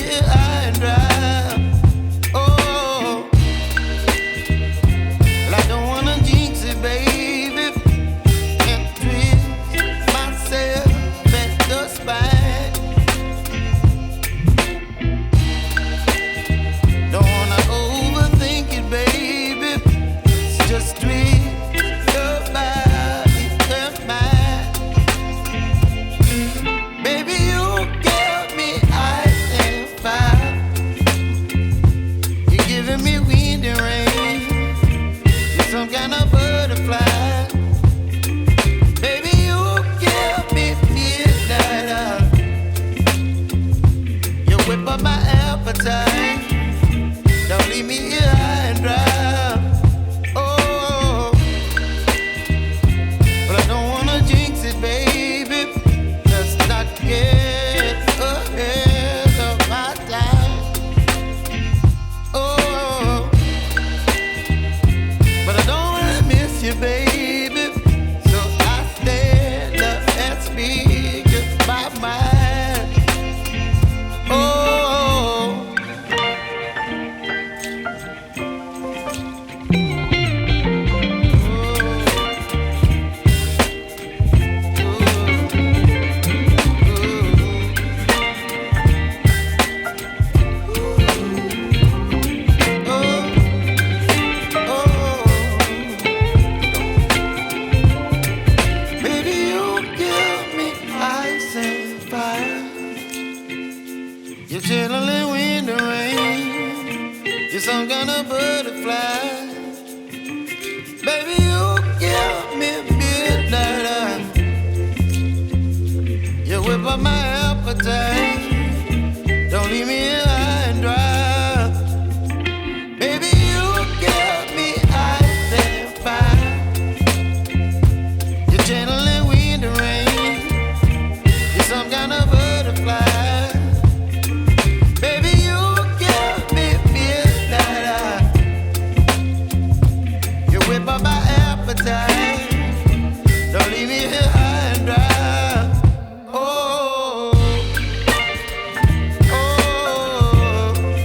here high and dry. Oh, well, I don't wanna jinx it, baby, and twist myself at the spine. Don't wanna overthink it, baby. It's just twist your body and mine. Baby, you give me ice and fire. You're giving me wind and rain. You're some kind of butterfly. Baby, you give me midnight. You whip up my appetite. Don't leave me here high and dry. Oh, but I don't wanna jinx it, baby. Let's not get ahead of my time. Oh, but I don't wanna miss you, baby. So I stand up and speak my mind. Oh. Baby, you give me ice and fire. You're chilling wind and rain. You're some kind of butterfly. Baby, you give me midnight. You whip up my appetite.